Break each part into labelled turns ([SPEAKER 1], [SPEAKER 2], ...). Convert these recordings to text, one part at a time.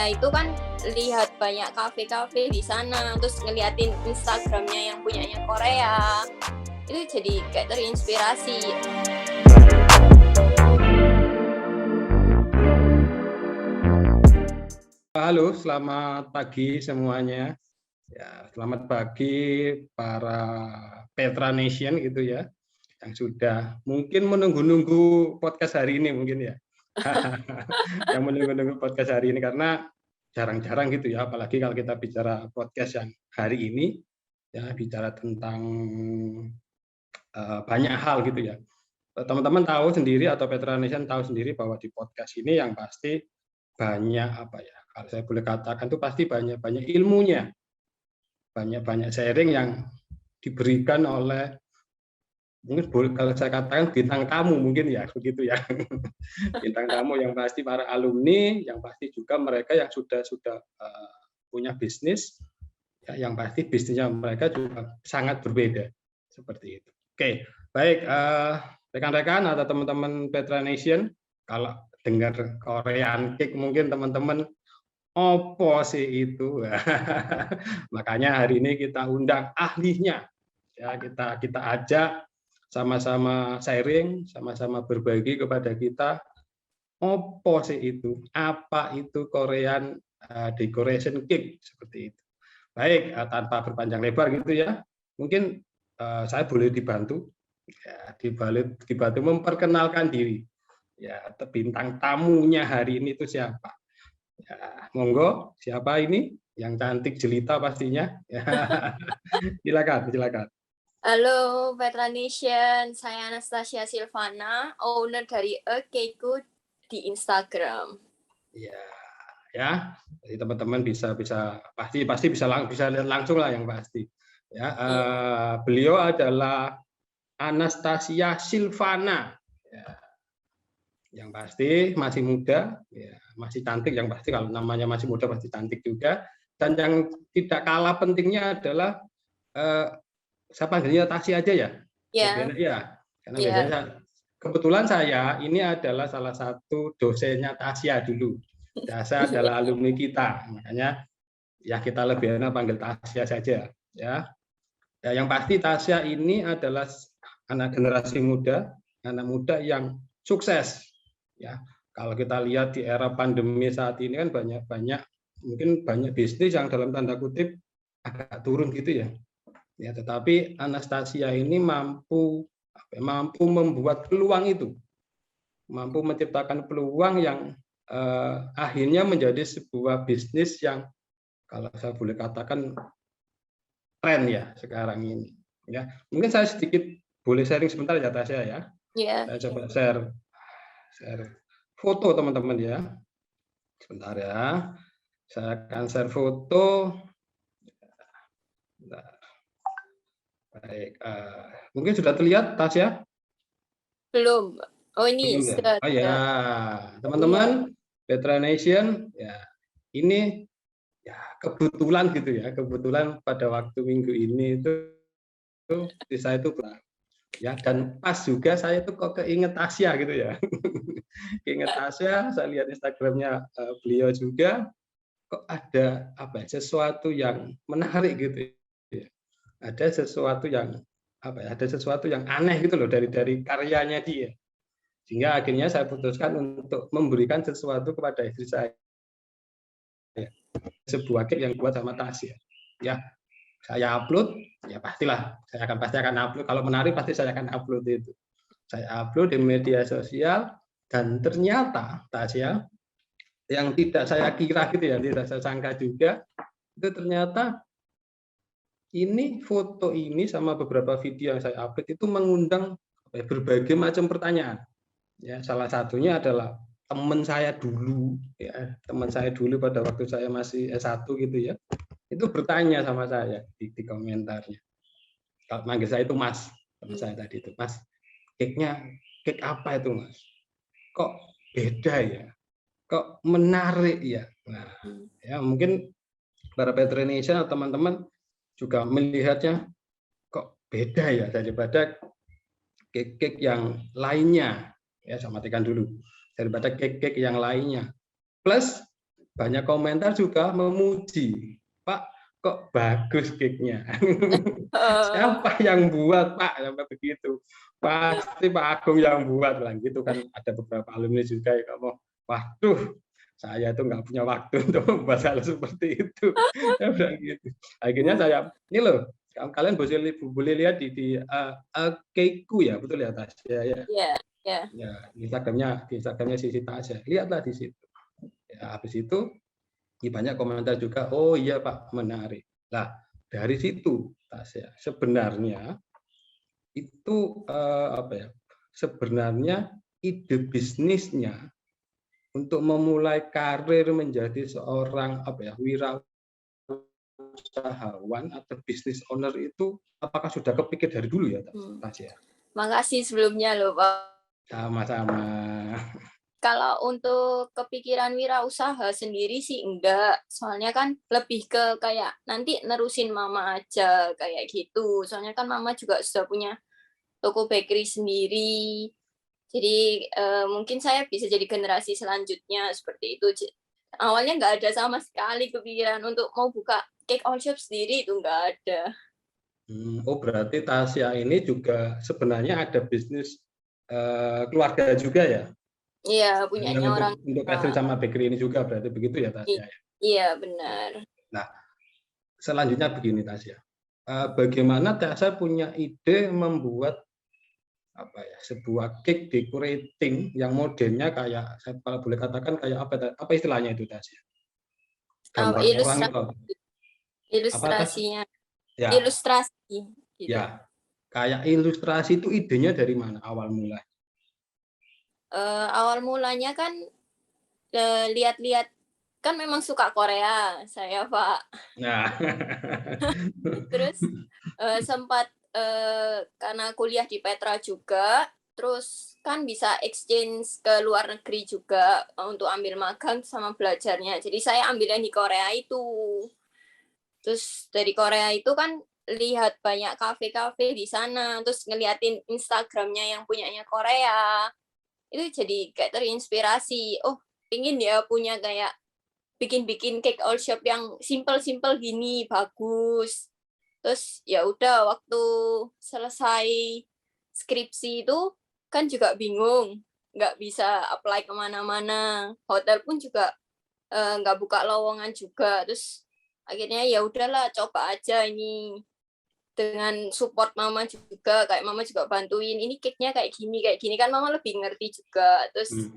[SPEAKER 1] saya itu kan lihat banyak kafe-kafe di sana, terus ngeliatin Instagramnya yang punyanya Korea, itu jadi kayak terinspirasi.
[SPEAKER 2] Halo, selamat pagi semuanya. Ya, selamat pagi para Petra Nation gitu ya, yang sudah mungkin menunggu-nunggu podcast hari ini mungkin ya. Yang menunggu-nunggu podcast hari ini karena jarang-jarang gitu ya, apalagi kalau kita bicara podcast yang hari ini ya, bicara tentang banyak hal gitu ya. Teman-teman tahu sendiri atau Petra Nation tahu sendiri bahwa di podcast ini yang pasti banyak apa ya, kalau saya boleh katakan itu pasti banyak ilmunya, banyak sharing yang diberikan oleh, mungkin kalau saya katakan bintang tamu mungkin ya begitu ya. Bintang tamu yang pasti para alumni, yang pasti juga mereka yang sudah punya bisnis ya, yang pasti bisnisnya mereka juga sangat berbeda seperti itu. Oke, baik rekan-rekan atau teman-teman Petra Nation, kalau dengar Korean Cake mungkin teman-teman opo sih itu. Makanya hari ini kita undang ahlinya ya, kita ajak sama-sama sharing, sama-sama berbagi kepada kita opo sih itu, apa itu Korean decoration cake seperti itu. Baik, tanpa berpanjang lebar gitu ya, mungkin saya boleh dibantu ya, dibantu memperkenalkan diri ya, bintang tamunya hari ini itu siapa ya. Monggo, siapa ini yang cantik jelita pastinya ya. Silakan.
[SPEAKER 1] Halo Petra Nation, saya Anastasia Silvana, owner dari Keiko di Instagram.
[SPEAKER 2] Iya, ya. Jadi teman-teman bisa pasti bisa lihat langsung lah yang pasti. Ya, beliau adalah Anastasia Silvana. Ya, yang pasti masih muda, ya, masih cantik yang pasti, kalau namanya masih muda pasti cantik juga. Dan yang tidak kalah pentingnya adalah saya panggilnya Tasi aja ya.
[SPEAKER 1] Ya.
[SPEAKER 2] Ya, karena biasanya kebetulan saya ini adalah salah satu dosennya Tasya dulu. Tasya adalah alumni kita, makanya ya kita lebih enak panggil Tasya saja ya. Ya, yang pasti Tasya ini adalah anak generasi muda, anak muda yang sukses ya. Kalau kita lihat di era pandemi saat ini kan mungkin banyak bisnis yang dalam tanda kutip agak turun gitu ya. Ya, tetapi Anastasia ini mampu membuat peluang itu, mampu menciptakan peluang yang akhirnya menjadi sebuah bisnis yang kalau saya boleh katakan tren ya sekarang ini. Ya, mungkin saya sedikit boleh sharing sebentar ya Tasya ya.
[SPEAKER 1] Yeah.
[SPEAKER 2] Saya coba share foto teman-teman ya. Sebentar ya. Saya akan share foto. Baik, mungkin sudah terlihat Tasya?
[SPEAKER 1] Belum. Oh ini
[SPEAKER 2] Belum ya? Oh ya, teman-teman Petra Nation ya, ini ya kebetulan gitu ya, kebetulan pada waktu minggu ini itu saya itu ya, dan pas juga saya itu kok keinget Tasya gitu ya. Keinget Tasya, saya lihat Instagramnya beliau juga, kok ada apa ya, sesuatu yang menarik gitu ya. Ada sesuatu yang apa ya, ada sesuatu yang aneh gitu loh dari karyanya dia. Sehingga akhirnya saya putuskan untuk memberikan sesuatu kepada istri saya. Sebuah cake yang dibuat sama Tasya. Ya, saya upload, ya pastilah saya pasti akan upload. Kalau menarik pasti saya akan upload itu. Saya upload di media sosial dan ternyata Tasya yang tidak saya kira gitu ya, tidak saya sangka juga, itu ternyata ini foto ini sama beberapa video yang saya upload itu mengundang berbagai macam pertanyaan. Ya, salah satunya adalah teman saya dulu ya, teman saya dulu pada waktu saya masih S1 gitu ya. Itu bertanya sama saya di komentarnya. Kalau manggil saya itu Mas, teman saya tadi itu, Mas, cake apa itu Mas? Kok beda ya? Kok menarik ya? Nah, ya mungkin para Patronation atau teman-teman juga melihatnya kok beda ya daripada cake yang lainnya. Ya, saya matikan dulu. Daripada cake yang lainnya. Plus banyak komentar juga memuji, Pak, kok bagus cake-nya. Siapa yang buat, Pak? Sampai begitu. Pasti Pak Agung yang buat lah gitu kan. Ada beberapa alumni juga yang ngomong, waduh, saya tuh nggak punya waktu untuk membuat hal seperti itu. Saya bilang gitu. Akhirnya saya, ini loh, kalian boleh lihat di Keiku ya, betul ya Tasya ya.
[SPEAKER 1] Iya, iya.
[SPEAKER 2] Ya, di Instagramnya Sisi Tasya. Lihatlah di situ. Ya, habis itu banyak komentar juga, oh iya Pak, menarik. Nah, dari situ Tasya, sebenarnya itu apa ya? Sebenarnya ide bisnisnya untuk memulai karir menjadi seorang apa ya, wirausahawan atau business owner itu apakah sudah kepikir dari dulu ya, Tasya?
[SPEAKER 1] Makasih sebelumnya loh, Pak.
[SPEAKER 2] Sama-sama.
[SPEAKER 1] Kalau untuk kepikiran wirausaha sendiri sih enggak. Soalnya kan lebih ke kayak nanti nerusin mama aja kayak gitu. Soalnya kan mama juga sudah punya toko bakery sendiri. Jadi mungkin saya bisa jadi generasi selanjutnya seperti itu. Awalnya nggak ada sama sekali kepikiran untuk mau buka cake all shop sendiri, itu nggak ada.
[SPEAKER 2] Oh, berarti Tasya ini juga sebenarnya ada bisnis keluarga juga ya?
[SPEAKER 1] Iya,
[SPEAKER 2] Yang
[SPEAKER 1] punyanya orang
[SPEAKER 2] untuk
[SPEAKER 1] tua.
[SPEAKER 2] catering sama bakery ini juga berarti begitu ya Tasya?
[SPEAKER 1] Iya, benar.
[SPEAKER 2] Nah, selanjutnya begini Tasya. Bagaimana Tasya punya ide membuat apa ya, sebuah cake decorating yang modelnya kayak, saya kalau boleh katakan kayak apa istilahnya itu Tasya? Gambar orang itu apa? Apa Tas?
[SPEAKER 1] Ilustrasinya,
[SPEAKER 2] Ya,
[SPEAKER 1] ilustrasi gitu.
[SPEAKER 2] ya. Kayak ilustrasi itu idenya dari mana awal mula?
[SPEAKER 1] Awal mulanya kan lihat-lihat, kan memang suka Korea saya, Pak.
[SPEAKER 2] Nah,
[SPEAKER 1] Terus sempat karena kuliah di Petra juga, terus kan bisa exchange ke luar negeri juga untuk ambil magang sama belajarnya. Jadi saya ambil yang di Korea itu. Terus dari Korea itu kan lihat banyak kafe-kafe di sana, terus ngeliatin Instagramnya yang punyanya Korea. Itu jadi kayak terinspirasi. Oh, pingin ya punya kayak bikin-bikin cake all shop yang simple-simple gini, bagus. Terus ya udah waktu selesai skripsi itu kan juga bingung, nggak bisa apply kemana-mana. Hotel pun juga nggak buka lowongan juga. Terus akhirnya ya udahlah coba aja ini, dengan support mama juga, kayak mama juga bantuin ini cake-nya kayak gini kan mama lebih ngerti juga. Terus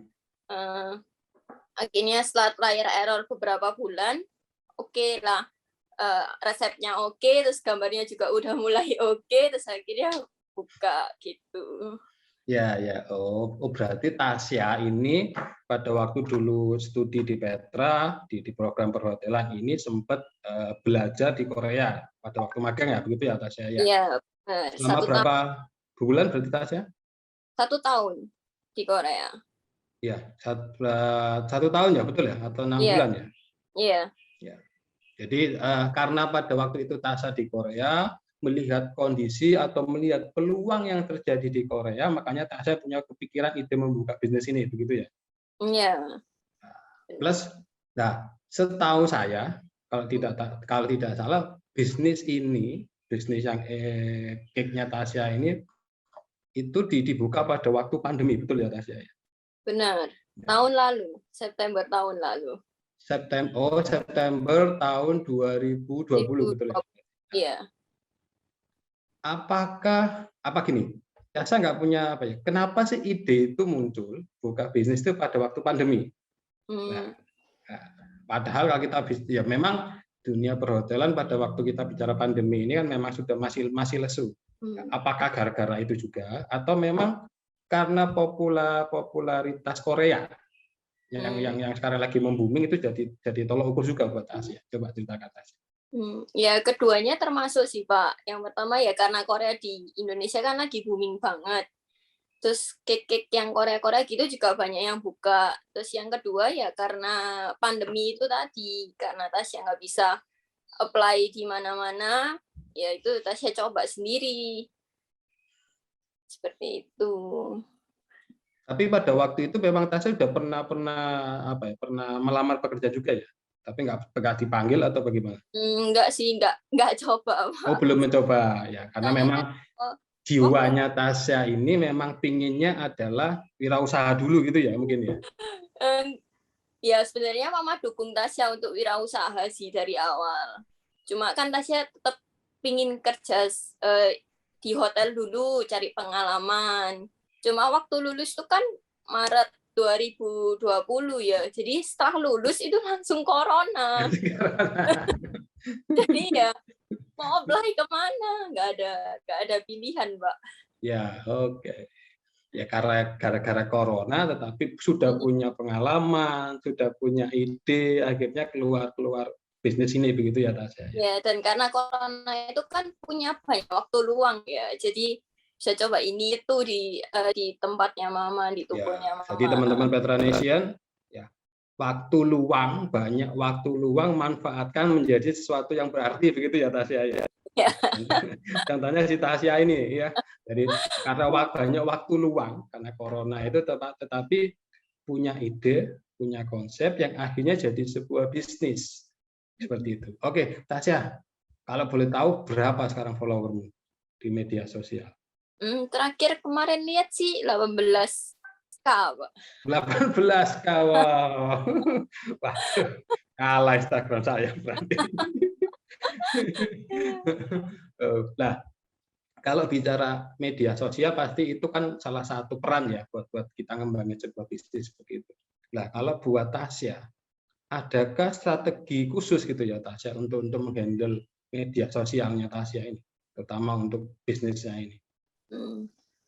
[SPEAKER 1] akhirnya setelah trial error beberapa bulan, oke lah, resepnya oke, terus gambarnya juga udah mulai oke, terus akhirnya buka gitu.
[SPEAKER 2] ya, ya. Oh, berarti Tasya ini pada waktu dulu studi di Petra, di program perhotelan ini sempat belajar di Korea pada waktu magang ya, begitu ya Tasya ya?
[SPEAKER 1] Iya,
[SPEAKER 2] Selama berapa bulan berarti Tasya?
[SPEAKER 1] 1 tahun di Korea.
[SPEAKER 2] Ya, 1 tahun ya, betul ya? Atau 6
[SPEAKER 1] Iya,
[SPEAKER 2] bulan ya?
[SPEAKER 1] iya.
[SPEAKER 2] Ya. Jadi karena pada waktu itu Tasya di Korea, melihat kondisi atau melihat peluang yang terjadi di Korea, makanya Tasya punya kepikiran ide membuka bisnis ini, begitu ya?
[SPEAKER 1] Iya.
[SPEAKER 2] Plus, nah setahu saya kalau tidak salah bisnis yang cake-nya Tasya ini itu dibuka pada waktu pandemi, betul ya Tasya ya?
[SPEAKER 1] Benar. Tahun lalu, September tahun lalu.
[SPEAKER 2] September tahun 2020, betul ya?
[SPEAKER 1] Iya.
[SPEAKER 2] Apakah gini? Tasya nggak punya apa ya? Kenapa sih ide itu muncul buka bisnis itu pada waktu pandemi? Nah, padahal kalau kita ya memang dunia perhotelan pada waktu kita bicara pandemi ini kan memang sudah masih lesu. Apakah gara-gara itu juga atau memang karena popularitas Korea yang sekarang lagi membooming itu jadi tolok ukur juga buat Tasya? Coba ceritakan Tasya.
[SPEAKER 1] Ya keduanya termasuk sih Pak. Yang pertama ya karena Korea di Indonesia kan lagi booming banget. Terus cake-cake yang Korea-Korea gitu juga banyak yang buka. Terus yang kedua ya karena pandemi itu tadi, karena Tasya nggak bisa apply di mana-mana, ya itu Tasya coba sendiri. Seperti itu.
[SPEAKER 2] Tapi pada waktu itu memang Tasya sudah pernah pernah apa ya, pernah melamar pekerjaan juga ya? Tapi nggak dipanggil atau bagaimana?
[SPEAKER 1] Enggak sih, enggak coba,
[SPEAKER 2] Oh,
[SPEAKER 1] Pak.
[SPEAKER 2] belum mencoba ya, karena
[SPEAKER 1] Soalnya
[SPEAKER 2] memang
[SPEAKER 1] kan waktu
[SPEAKER 2] jiwanya Tasya ini memang pinginnya adalah wirausaha dulu gitu ya mungkin ya.
[SPEAKER 1] eh, ya sebenarnya Mama dukung Tasya untuk wirausaha sih dari awal. Cuma kan Tasya tetap pingin kerja di hotel dulu, cari pengalaman. Cuma waktu lulus itu kan Maret 2020 ya. Jadi setelah lulus itu langsung corona. Jadi ya mau apply kemana? Nggak ada pilihan, Mbak.
[SPEAKER 2] Ya, oke. Ya karena gara-gara corona tetapi sudah punya pengalaman, sudah punya ide, akhirnya keluar bisnis ini begitu ya Tasya ya.
[SPEAKER 1] Ya, dan karena corona itu kan punya banyak waktu luang ya. Jadi bisa coba ini itu di tempatnya Mama, di
[SPEAKER 2] Ya,
[SPEAKER 1] tokonya
[SPEAKER 2] jadi
[SPEAKER 1] Mama.
[SPEAKER 2] teman-teman Petranesian ya, waktu luang, banyak waktu luang manfaatkan menjadi sesuatu yang berarti begitu ya Tasya ya.
[SPEAKER 1] Ya.
[SPEAKER 2] Contohnya si Tasya ini ya. Jadi karena banyak waktu luang karena corona itu tetapi punya ide, punya konsep yang akhirnya jadi sebuah bisnis. Seperti itu. Oke, Tasya, kalau boleh tahu berapa sekarang followermu di media sosial?
[SPEAKER 1] Terakhir kemarin lihat sih 18K, Pak.
[SPEAKER 2] 18 kawan. Waduh, kalah Instagram saya berarti. Nah, kalau bicara media sosial pasti itu kan salah satu peran ya buat kita ngembangin sebuah bisnis begitu. Nah, kalau buat Tasya, adakah strategi khusus gitu ya Tasya untuk menghandle media sosialnya Tasya ini, terutama untuk bisnisnya ini?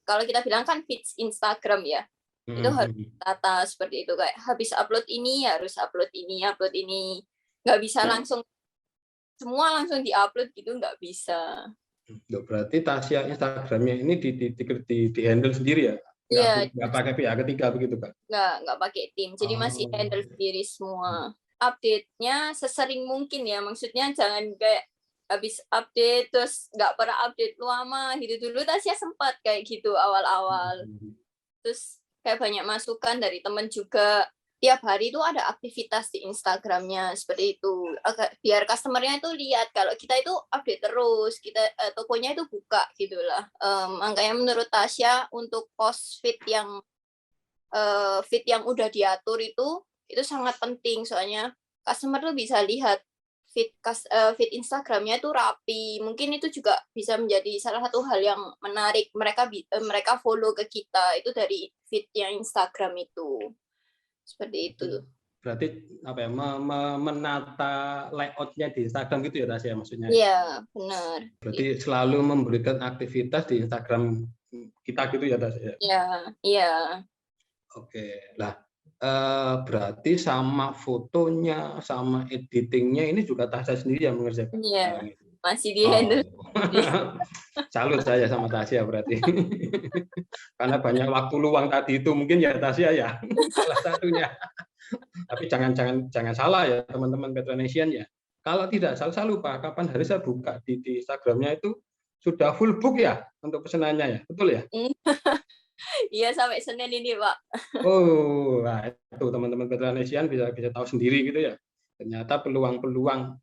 [SPEAKER 1] Kalau kita bilang kan feeds Instagram ya, itu harus tata seperti itu, kayak habis upload ini harus upload ini, nggak bisa langsung semua langsung diupload gitu, nggak bisa.
[SPEAKER 2] Berarti Tasya Instagramnya ini di handle sendiri ya?
[SPEAKER 1] Iya,
[SPEAKER 2] Nggak pakai pihak ketiga begitu kan?
[SPEAKER 1] nggak pakai tim, jadi masih
[SPEAKER 2] Oh.
[SPEAKER 1] handle sendiri semua. Update-nya sesering mungkin ya, maksudnya jangan kayak habis update terus nggak pernah update lama gitu. Dulu Tasya sempat kayak gitu awal-awal, terus kayak banyak masukan dari temen juga. Tiap hari itu ada aktivitas di Instagramnya seperti itu, biar customernya itu lihat kalau kita itu update terus, kita tokonya itu buka gitulah. Makanya menurut Tasya untuk post feed yang udah diatur itu sangat penting, soalnya customer tuh bisa lihat feed Instagramnya itu rapi. Mungkin itu juga bisa menjadi salah satu hal yang menarik mereka follow ke kita itu dari feednya Instagram itu. Seperti itu.
[SPEAKER 2] Berarti apa ya, menata layoutnya di Instagram gitu ya Tasya maksudnya?
[SPEAKER 1] Iya, benar.
[SPEAKER 2] Berarti selalu memberikan aktivitas di Instagram kita gitu ya Tasya?
[SPEAKER 1] Iya, iya.
[SPEAKER 2] Oke, lah berarti sama fotonya, sama editingnya ini juga Tasya sendiri yang mengerjakan sekarang
[SPEAKER 1] Iya,
[SPEAKER 2] itu.
[SPEAKER 1] masih di
[SPEAKER 2] Oh,
[SPEAKER 1] handle.
[SPEAKER 2] salut saya sama Tasya berarti. Karena banyak waktu luang tadi itu mungkin ya Tasya ya salah satunya. Tapi jangan salah ya teman-teman Petranesian ya. Kalau tidak salah saya lupa kapan hari saya buka di Instagramnya itu sudah full book ya untuk pesanannya ya, betul ya?
[SPEAKER 1] Iya, sampai Senin ini, Pak.
[SPEAKER 2] Oh, nah itu teman-teman Petranesian bisa bisa tahu sendiri gitu ya. Ternyata peluang-peluang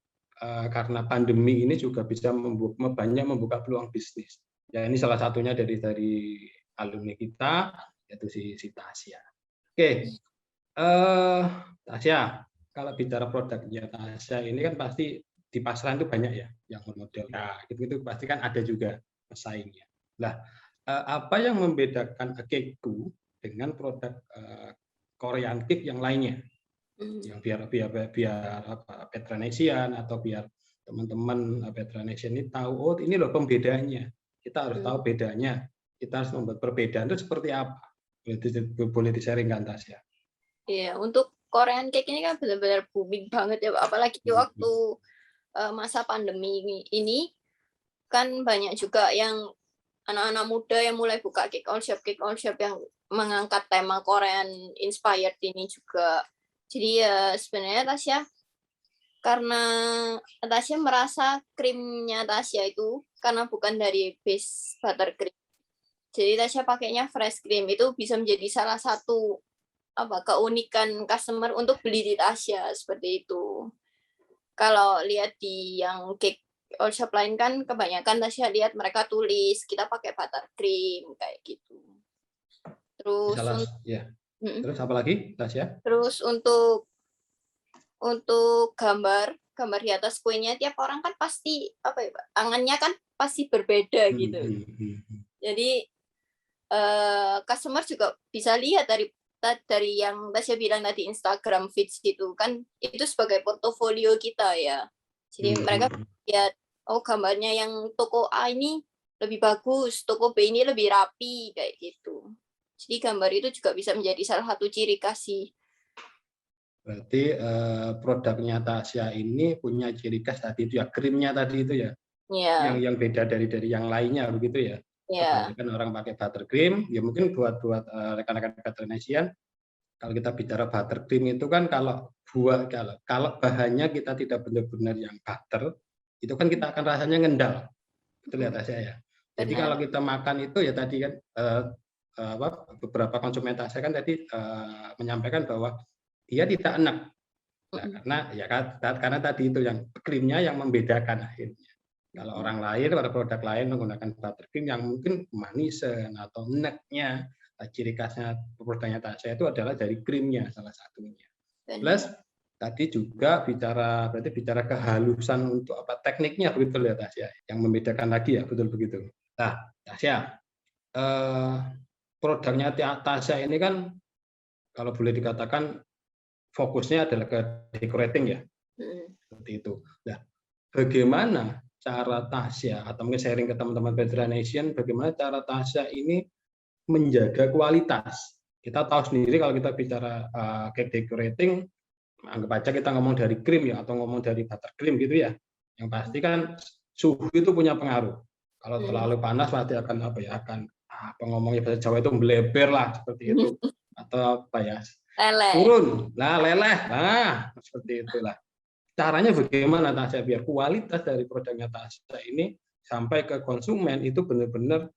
[SPEAKER 2] karena pandemi ini juga bisa banyak membuka peluang bisnis. Ya ini salah satunya dari alumni kita yaitu si Tasya. Oke, Tasya, kalau bicara produknya Tasya ini kan pasti di pasaran itu banyak ya yang model ya gitu pasti kan ada juga pesaingnya. Nah, apa yang membedakan Akeku dengan produk Korean Cake yang lainnya? Yang biar apa Petranesian atau biar teman-teman Petranesian ini tahu oh ini loh pembedanya. Kita harus tahu bedanya. Kita harus membuat perbedaan itu seperti apa? Boleh di-sharingkan Tasya.
[SPEAKER 1] Iya, untuk Korean Cake ini kan benar-benar booming banget ya, Pak. Apalagi waktu masa pandemi ini kan banyak juga yang anak-anak muda yang mulai buka cake all shop yang mengangkat tema Korean inspired ini juga. Jadi ya sebenarnya karena Tasya merasa krimnya Tasya itu karena bukan dari base buttercream. Jadi Tasya pakainya fresh cream, itu bisa menjadi salah satu keunikan customer untuk beli di Tasya, seperti itu. Kalau lihat di yang cake all shop lain kan kebanyakan Tasya lihat mereka tulis kita pakai buttercream kayak gitu. Terus
[SPEAKER 2] ya. Terus apa lagi, Tasya?
[SPEAKER 1] Terus untuk gambar di atas kuenya tiap orang kan pasti tangannya kan pasti berbeda gitu. Jadi customer juga bisa lihat dari yang Tasya bilang tadi Instagram feeds gitu kan, itu sebagai portofolio kita ya. Jadi mereka lihat gambarnya yang toko A ini lebih bagus, toko B ini lebih rapi kayak gitu. Jadi gambar itu juga bisa menjadi salah satu ciri khas sih.
[SPEAKER 2] Berarti produknya Tasya ini punya ciri khas tadi itu ya, krimnya tadi itu ya.
[SPEAKER 1] Yeah.
[SPEAKER 2] Yang beda dari yang lainnya begitu ya. Kebanyakan orang pakai buttercream, ya mungkin buat rekan-rekan veterinarian, kalau kita bicara buttercream itu kan kalau bahannya kita tidak benar-benar yang butter, itu kan kita akan rasanya ngendal. Betul ya Tasya ya. Jadi kalau kita makan itu ya tadi kan beberapa konsumen Tasya kan tadi menyampaikan bahwa dia tidak enak. Nah, karena tadi itu yang krimnya yang membedakan akhirnya. Kalau orang lain, pada produk lain menggunakan buttercream yang mungkin manisan atau enaknya, ciri khasnya produknya Tasya itu adalah dari krimnya salah satunya. Plus tadi juga berarti bicara kehalusan untuk tekniknya begitu ya Tasya, yang membedakan lagi ya, betul begitu. Nah, Tasya, produknya Tasya ini kan kalau boleh dikatakan fokusnya adalah ke decorating ya, seperti itu. Nah, bagaimana cara Tasya atau mungkin sharing ke teman-teman veterinarian, bagaimana cara Tasya ini menjaga kualitas? Kita tahu sendiri kalau kita bicara cake decorating, anggap aja kita ngomong dari krim ya atau ngomong dari buttercream gitu ya. Yang pasti kan suhu itu punya pengaruh. Kalau terlalu panas pasti akan ngomongnya bahasa Jawa itu meleber lah seperti itu, atau turun, leleh, seperti itulah. Caranya bagaimana Tasya biar kualitas dari produknya Tasya ini sampai ke konsumen itu benar-benar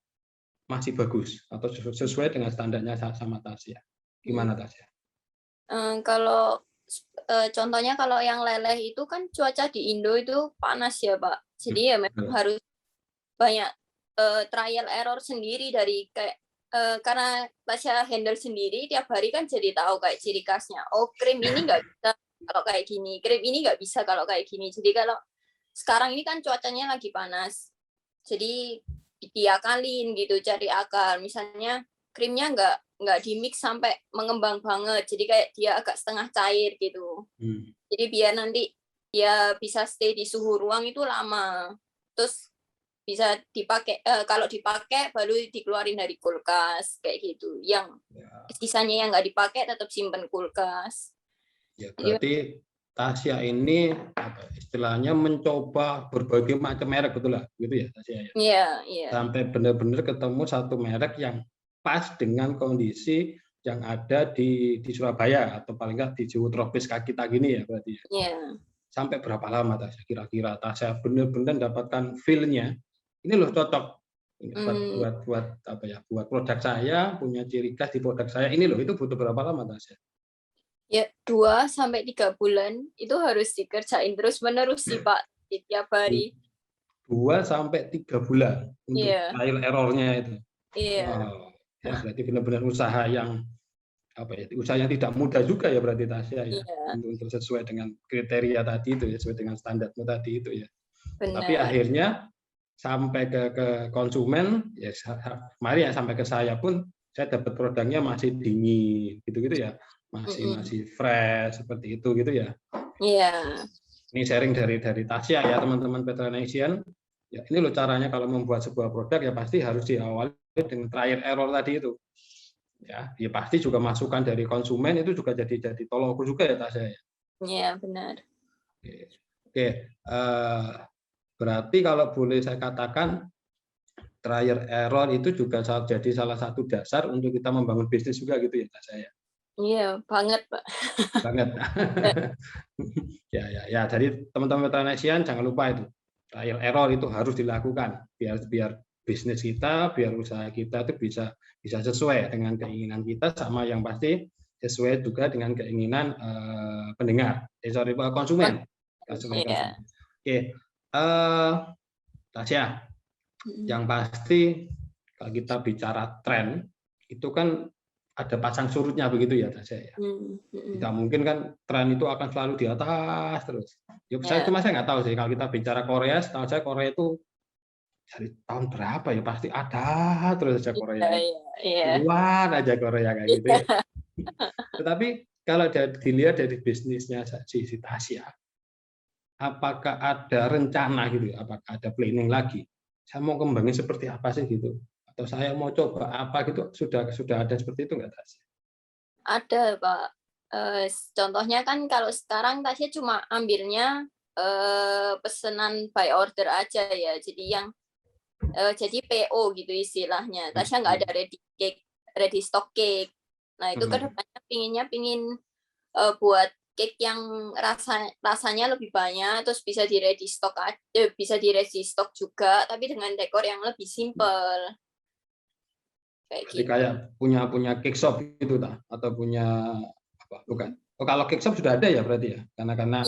[SPEAKER 2] masih bagus atau sesuai dengan standarnya sama Tasya. Gimana Tasya?
[SPEAKER 1] Kalau contohnya kalau yang leleh itu kan cuaca di Indo itu panas ya Pak. Jadi ya memang harus banyak trial error sendiri dari karena Tasya handle sendiri tiap hari kan jadi tahu kayak ciri khasnya. Oh krim ini nggak bisa kalau kayak gini, krim ini nggak bisa kalau kayak gini. Jadi kalau sekarang ini kan cuacanya lagi panas, jadi diakalin gitu, cari akal. Misalnya krimnya nggak di mix sampai mengembang banget, jadi kayak dia agak setengah cair gitu. Jadi biar nanti dia bisa stay di suhu ruang itu lama. Terus bisa dipakai, kalau dipakai baru dikeluarin dari kulkas kayak gitu. Yang sisanya yang nggak dipakai tetap simpen kulkas.
[SPEAKER 2] Ya, berarti Tasya ini istilahnya mencoba berbagai macam merek, betul lah, gitu ya Tasya ya.
[SPEAKER 1] Iya.
[SPEAKER 2] Sampai benar-benar ketemu satu merek yang pas dengan kondisi yang ada di Surabaya atau paling nggak di suhu tropis kita gini ya berarti ya.
[SPEAKER 1] Iya.
[SPEAKER 2] Sampai berapa lama Tasya kira-kira Tasya benar-benar dapatkan feel-nya? Ini loh cocok buat produk saya, punya ciri khas di produk saya. Ini loh, itu butuh berapa lama Tasya?
[SPEAKER 1] Ya 2-3 bulan itu harus dikerjain terus-menerus sih Pak, tiap hari.
[SPEAKER 2] 2-3 bulan untuk trial error-nya itu.
[SPEAKER 1] Iya.
[SPEAKER 2] Ya berarti benar-benar usaha yang usaha yang tidak mudah juga ya berarti Tasya ya. Untuk sesuai dengan kriteria tadi itu ya, sesuai dengan standarmu tadi itu ya.
[SPEAKER 1] Benar.
[SPEAKER 2] Tapi akhirnya sampai ke konsumen ya, mari ya sampai ke saya pun saya dapat produknya masih dingin gitu-gitu ya. Masih fresh seperti itu gitu ya.
[SPEAKER 1] Iya.
[SPEAKER 2] Ini sharing dari Tasya ya teman-teman veterinarian. Ya ini loh caranya kalau membuat sebuah produk ya pasti harus diawali dengan trial error tadi itu. Ya pasti juga masukan dari konsumen itu juga jadi tolok ukur juga ya Tasya ya.
[SPEAKER 1] Iya benar.
[SPEAKER 2] Oke. Berarti kalau boleh saya katakan trial error itu juga jadi salah satu dasar untuk kita membangun bisnis juga gitu ya Tasya ya.
[SPEAKER 1] Iya, banget, Pak.
[SPEAKER 2] Banget. Ya. Jadi teman-teman veterinarian jangan lupa itu trial error itu harus dilakukan biar bisnis kita, biar usaha kita itu bisa sesuai dengan keinginan kita, sama yang pasti sesuai juga dengan keinginan konsumen.
[SPEAKER 1] Iya.
[SPEAKER 2] Oke, Tasya, yang pasti kalau kita bicara tren itu kan ada pasang surutnya begitu ya, Tasya ya. Tidak mungkin kan tren itu akan selalu di atas terus. Ya, saya nggak tahu sih, kalau kita bicara Korea, setahu saya Korea itu dari tahun berapa ya pasti ada terus aja Korea. Keluar aja Korea kayak gitu ya. Tetapi kalau dilihat dari bisnisnya si Tasya, apakah ada rencana gitu ya? Apakah ada planning lagi? Saya mau kembangin seperti apa sih gitu? Atau saya mau coba apa gitu? Sudah ada seperti itu nggak, Tasya?
[SPEAKER 1] Ada, Pak. Contohnya kan kalau sekarang Tasya cuma ambilnya pesanan by order aja ya. Jadi yang jadi PO gitu istilahnya. Tasya nggak ada ready stock cake. Nah itu kedepannya pingin buat cake yang rasanya lebih banyak, terus bisa di ready stock juga, tapi dengan dekor yang lebih simple.
[SPEAKER 2] Kayak punya cake shop gitu atau punya apa? Bukan. Oh, kalau cake shop sudah ada ya berarti ya, karena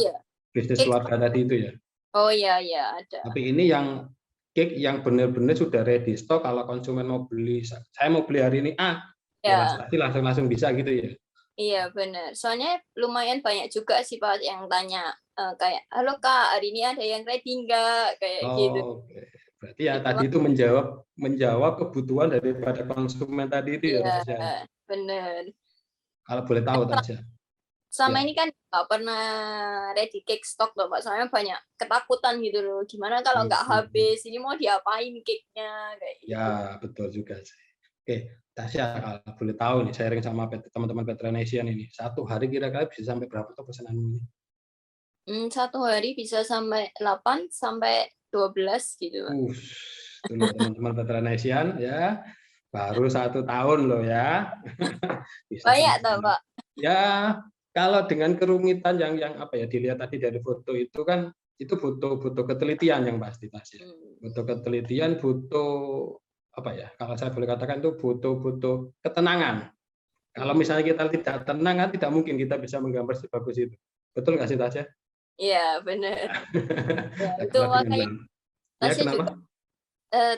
[SPEAKER 2] bisnis keluarga tadi itu ya.
[SPEAKER 1] Oh iya ada.
[SPEAKER 2] Tapi ini yang cake yang benar-benar sudah ready stock, kalau konsumen mau beli, saya mau beli hari ini ya pasti langsung bisa gitu ya.
[SPEAKER 1] Iya benar. Soalnya lumayan banyak juga sih Pak yang tanya kayak, halo Kak, hari ini ada yang ready nggak? Kayak gitu.
[SPEAKER 2] Okay. Berarti ya tadi itu menjawab kebutuhan daripada konsumen tadi itu ya.
[SPEAKER 1] Iya, benar.
[SPEAKER 2] Kalau boleh tahu Tasya.
[SPEAKER 1] Selama ini kan nggak pernah ready cake stock loh Pak. Soalnya banyak ketakutan gitu loh. Gimana kalau nggak habis? Ini mau diapain cake-nya? Kayak gitu.
[SPEAKER 2] Ya, betul juga sih. Oke, Tasya, kalau boleh tahu nih, sharing sama teman-teman Petra Nation ini, satu hari kira-kira bisa sampai berapa tuh pesananmu ini?
[SPEAKER 1] Satu hari bisa sampai 8 sampai 12 gitu.
[SPEAKER 2] Dulu teman-teman Petra Nation ya, baru 1 tahun loh ya.
[SPEAKER 1] Banyak toh Pak?
[SPEAKER 2] Ya, kalau dengan kerumitan yang apa ya, dilihat tadi dari foto itu kan, itu butuh ketelitian yang pasti Tasya. Butuh ketelitian, butuh apa ya, kalau saya boleh katakan itu butuh ketenangan. Kalau misalnya kita tidak tenang kan tidak mungkin kita bisa menggambar sebagus itu. Betul nggak sih Tasya?
[SPEAKER 1] Iya benar. Ya, itu makanya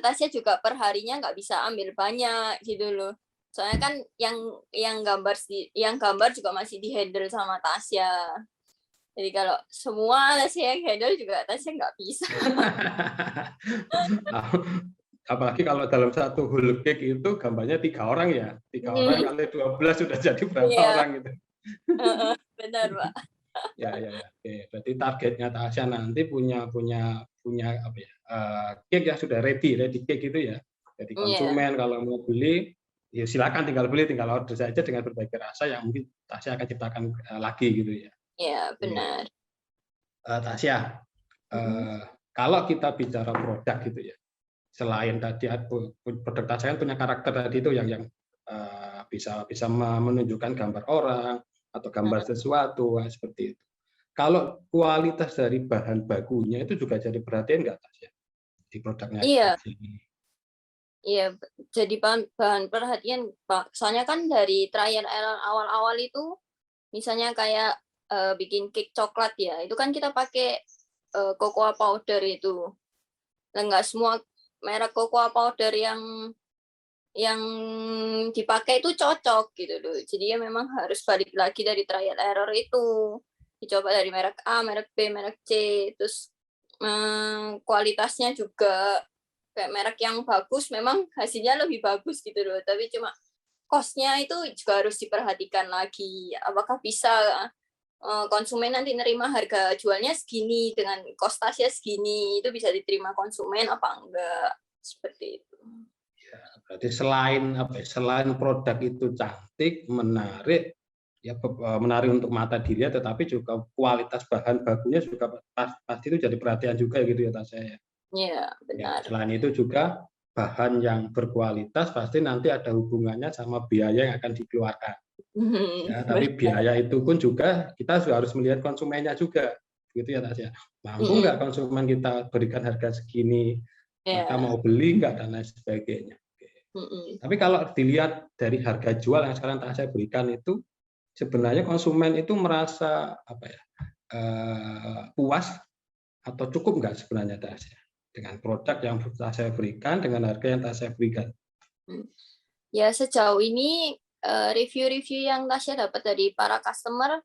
[SPEAKER 1] Tasya juga perharinya nggak bisa ambil banyak gitu loh. Soalnya kan yang gambar juga masih dihandle sama Tasya. Jadi kalau semua Tasya yang handle juga Tasya nggak bisa.
[SPEAKER 2] Apalagi kalau dalam satu whole cake itu gambarnya 3 orang ya. 3 orang kali 12 sudah jadi berapa orang gitu.
[SPEAKER 1] Benar, Pak.
[SPEAKER 2] Ya. Oke. Berarti targetnya Tasya nanti punya apa ya? Cake yang sudah ready cake gitu ya. Jadi konsumen kalau mau beli ya silakan tinggal beli, tinggal order saja dengan berbagai rasa yang mungkin Tasya akan ciptakan lagi gitu ya.
[SPEAKER 1] Iya, benar.
[SPEAKER 2] Tasya, kalau kita bicara produk gitu ya, selain tadi produk Tasya kan punya karakter tadi itu yang bisa menunjukkan gambar orang atau gambar sesuatu seperti itu. Kalau kualitas dari bahan bakunya itu juga jadi perhatian nggak Tasya di produknya?
[SPEAKER 1] Iya, jadi bahan perhatian Pak. Soalnya kan dari trial error awal-awal itu, misalnya kayak bikin cake coklat ya, itu kan kita pakai cocoa powder itu. Nah, nggak semua merek cocoa powder yang dipakai itu cocok gitu loh. Jadi ya memang harus balik lagi dari trial error itu. Dicoba dari merek A, merek B, merek C, terus kualitasnya juga kayak merek yang bagus memang hasilnya lebih bagus gitu loh. Tapi cuma cost-nya itu juga harus diperhatikan lagi. Apakah bisa konsumen nanti nerima harga jualnya segini dengan cost Tasya segini, itu bisa diterima konsumen apa enggak, seperti itu.
[SPEAKER 2] Ya, berarti selain produk itu cantik, menarik untuk mata diri, tetapi juga kualitas bahan bakunya juga pasti itu jadi perhatian juga gitu ya Tasya.
[SPEAKER 1] Iya, benar.
[SPEAKER 2] Ya, selain itu juga bahan yang berkualitas pasti nanti ada hubungannya sama biaya yang akan dikeluarkan. Ya, tapi biaya itu pun juga kita harus melihat konsumennya juga, gitu ya Tasya. Mampu nggak konsumen kita berikan harga segini? mereka
[SPEAKER 1] Ya.
[SPEAKER 2] mau beli nggak dan lain sebagainya. Tapi kalau dilihat dari harga jual yang sekarang saya berikan itu, sebenarnya konsumen itu merasa puas atau cukup nggak sebenarnya Tasya dengan produk yang saya berikan dengan harga yang saya berikan.
[SPEAKER 1] Ya sejauh ini review-review yang Tasya dapat dari para customer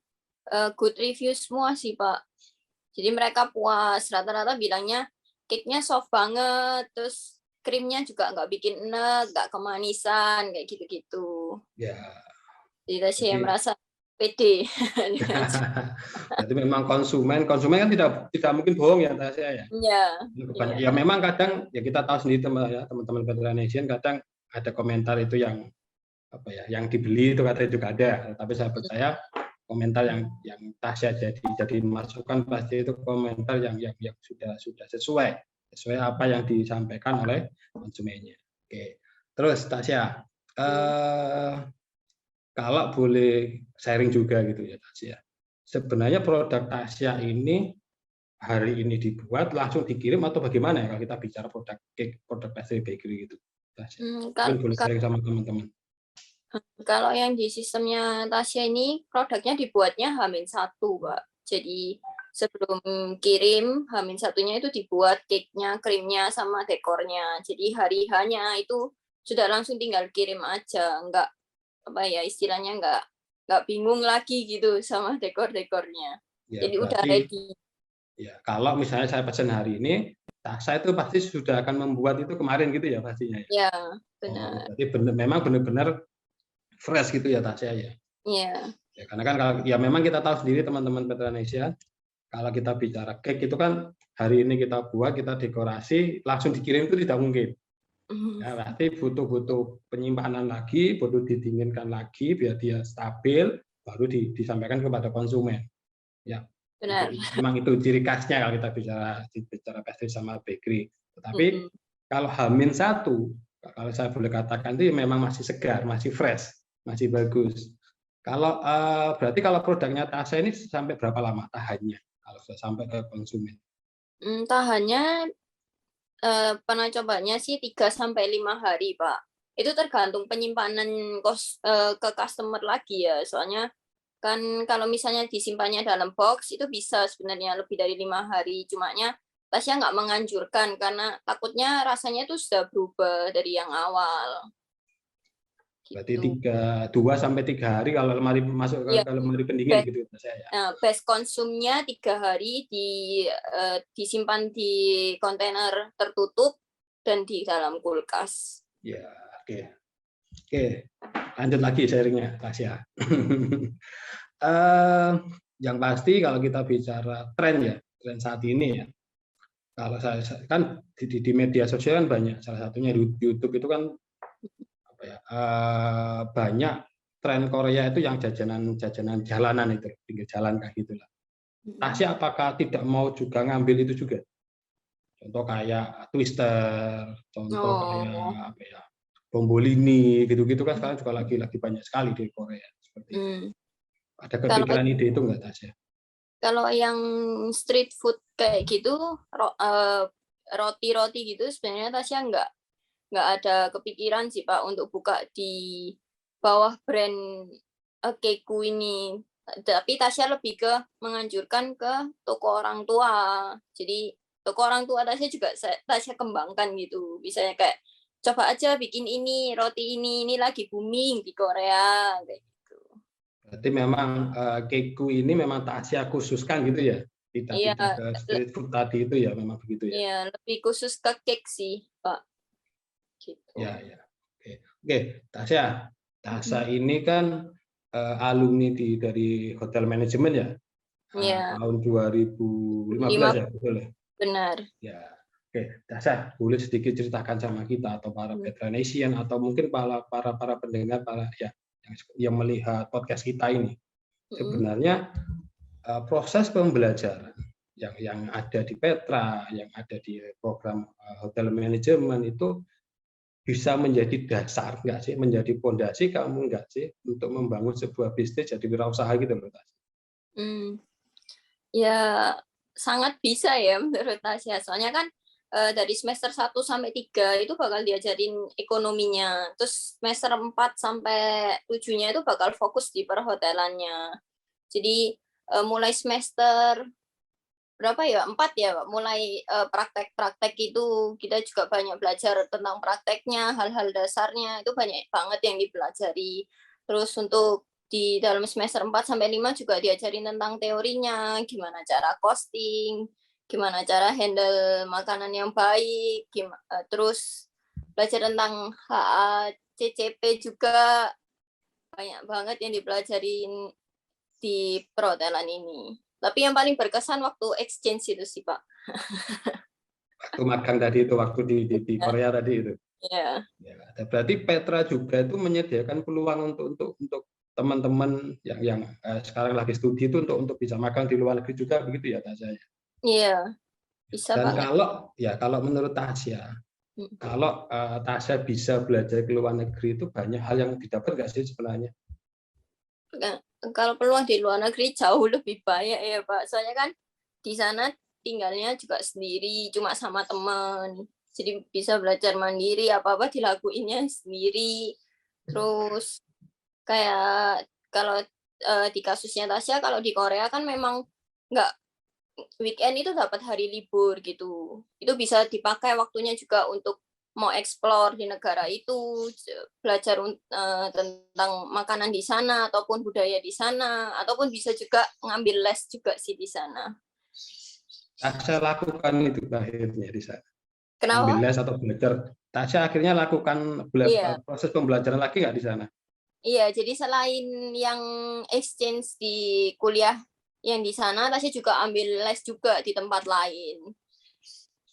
[SPEAKER 1] good review semua sih Pak. Jadi mereka puas, rata-rata bilangnya cake-nya soft banget, terus krimnya juga nggak bikin enek, nggak kemanisan, kayak gitu-gitu.
[SPEAKER 2] Ya.
[SPEAKER 1] Jadi Tasya merasa pede.
[SPEAKER 2] Berarti memang konsumen kan tidak mungkin bohong ya Tasya ya.
[SPEAKER 1] Iya.
[SPEAKER 2] Ya memang kadang ya kita tahu sendiri teman-teman Petra Nation kadang ada komentar itu yang yang dibeli itu katanya juga ada. Tapi saya percaya komentar yang Tasya jadi masukan pasti itu komentar yang sudah sesuai apa yang disampaikan oleh konsumennya. Oke. Terus Tasya, kalau boleh sharing juga gitu ya Tasya. Sebenarnya produk Tasya ini hari ini dibuat langsung dikirim atau bagaimana ya kalau kita bicara produk cake, produk pastry bakery gitu. Tasya. Mungkin boleh sharing sama teman-teman.
[SPEAKER 1] Kalau yang di sistemnya Tasya ini produknya dibuatnya H-1, Pak. Jadi sebelum kirim H-1-nya itu dibuat cake-nya, krimnya sama dekornya. Jadi hari hanya itu sudah langsung tinggal kirim aja, enggak istilahnya enggak bingung lagi gitu sama dekor-dekornya.
[SPEAKER 2] Ya,
[SPEAKER 1] jadi
[SPEAKER 2] berarti,
[SPEAKER 1] udah ready.
[SPEAKER 2] Ya, kalau misalnya saya pesan hari ini, saya itu pasti sudah akan membuat itu kemarin gitu ya pastinya.
[SPEAKER 1] Ya, benar.
[SPEAKER 2] Berarti memang benar-benar fresh gitu ya Tasya ya.
[SPEAKER 1] Iya.
[SPEAKER 2] Ya, karena kan kalau ya memang kita tahu sendiri teman-teman Petra Nation, kalau kita bicara cake itu kan hari ini kita buat, kita dekorasi, langsung dikirim itu tidak mungkin. Ya, pasti butuh penyimpanan lagi, butuh didinginkan lagi biar dia stabil, baru disampaikan kepada konsumen. Ya,
[SPEAKER 1] benar.
[SPEAKER 2] memang itu ciri khasnya kalau kita bicara pastry sama bakery. Tetapi kalau H-1, kalau saya boleh katakan itu memang masih segar, masih fresh, masih bagus. Kalau berarti kalau produknya Tasya ini sampai berapa lama tahannya kalau sudah sampai ke konsumen?
[SPEAKER 1] Tahannya pernah cobanya sih 3-5 hari, Pak. Itu tergantung penyimpanan ke customer lagi ya. Soalnya kan kalau misalnya disimpannya dalam box itu bisa sebenarnya lebih dari 5 hari. Cumanya Tasya nggak menganjurkan karena takutnya rasanya itu sudah berubah dari yang awal.
[SPEAKER 2] Berarti
[SPEAKER 1] Gitu.
[SPEAKER 2] 2-3 hari kalau lemari masuk ke lemari pendingin gitu saya.
[SPEAKER 1] Best konsumnya 3 hari disimpan di kontainer tertutup dan di dalam kulkas.
[SPEAKER 2] Ya, oke. Lanjut lagi sharingnya Tasya. Yang pasti kalau kita bicara tren saat ini ya. Kalau saya kan di media sosial kan banyak, salah satunya di YouTube itu kan banyak tren Korea itu yang jajanan jalanan itu, pinggir jalan kayak gitulah. Tasya apakah tidak mau juga ngambil itu juga? Contoh kayak Twister, contoh kayak Bombolini, gitu-gitu kan sekarang juga lagi banyak sekali di Korea seperti itu. Ada kepikiran ide itu nggak Tasya?
[SPEAKER 1] Kalau yang street food kayak gitu, roti-roti gitu, sebenarnya Tasya nggak ada kepikiran sih Pak untuk buka di bawah brand Keku ini. Tapi Tasya lebih ke menganjurkan ke toko orang tua. Jadi toko orang tua Tasya juga Tasya kembangkan gitu. Misalnya kayak coba aja bikin ini, roti ini lagi booming di Korea kayak gitu.
[SPEAKER 2] Berarti memang Keku ini memang Tasya khususkan gitu ya? Tidak ke street food tadi itu ya memang begitu ya?
[SPEAKER 1] Iya, lebih khusus ke cake sih, Pak. Gitu.
[SPEAKER 2] Ya. Oke, Tasya ini kan alumni dari hotel manajemen ya? Tahun 2015 ya, betul ya?
[SPEAKER 1] Benar.
[SPEAKER 2] Ya. Oke, Tasya boleh sedikit ceritakan sama kita atau para Petra Nation atau mungkin para pendengar yang melihat podcast kita ini. Sebenarnya proses pembelajaran yang ada di Petra, yang ada di program hotel manajemen itu bisa menjadi dasar nggak sih, menjadi fondasi kamu nggak sih untuk membangun sebuah bisnis jadi wirausaha gitu loh Tasya?
[SPEAKER 1] Ya sangat bisa ya menurut Tasya. Soalnya kan dari semester 1 sampai 3 itu bakal diajarin ekonominya. Terus semester 4 sampai 7-nya itu bakal fokus di perhotelannya. Jadi mulai semester berapa ya? 4 ya, Pak. Mulai praktek-praktek itu kita juga banyak belajar tentang prakteknya, hal-hal dasarnya itu banyak banget yang dipelajari. Terus untuk di dalam semester 4 sampai 5 juga diajarin tentang teorinya, gimana cara costing, gimana cara handle makanan yang baik, terus belajar tentang HACCP juga banyak banget yang dipelajarin di perhotelan ini. Tapi yang paling berkesan waktu exchange itu sih, Pak.
[SPEAKER 2] Waktu magang tadi itu, waktu di Korea tadi itu.
[SPEAKER 1] Iya.
[SPEAKER 2] Ya, berarti Petra juga itu menyediakan peluang untuk teman-teman yang sekarang lagi studi itu untuk bisa magang di luar negeri juga, begitu ya Tasya?
[SPEAKER 1] Iya, bisa
[SPEAKER 2] Dan
[SPEAKER 1] banget.
[SPEAKER 2] kalau menurut Tasya, kalau Tasya bisa belajar ke luar negeri itu banyak hal yang didapat nggak sih sebenarnya?
[SPEAKER 1] Kalau peluang di luar negeri jauh lebih banyak ya, Pak. Soalnya kan di sana tinggalnya juga sendiri, cuma sama teman. Jadi bisa belajar mandiri, apa-apa dilakuinnya sendiri. Terus kayak kalau di kasusnya Tasya, kalau di Korea kan memang nggak weekend itu dapat hari libur gitu. Itu bisa dipakai waktunya juga untuk mau explore di negara itu, belajar tentang makanan di sana ataupun budaya di sana, ataupun bisa juga ngambil les juga sih di sana.
[SPEAKER 2] Tasya lakukan itu akhirnya di sana. Ambil
[SPEAKER 1] Kenapa?
[SPEAKER 2] les atau belajar. Tasya akhirnya lakukan
[SPEAKER 1] Iya,
[SPEAKER 2] proses pembelajaran lagi nggak di sana?
[SPEAKER 1] iya. Jadi selain yang exchange di kuliah yang di sana, Tasya juga ambil les juga di tempat lain.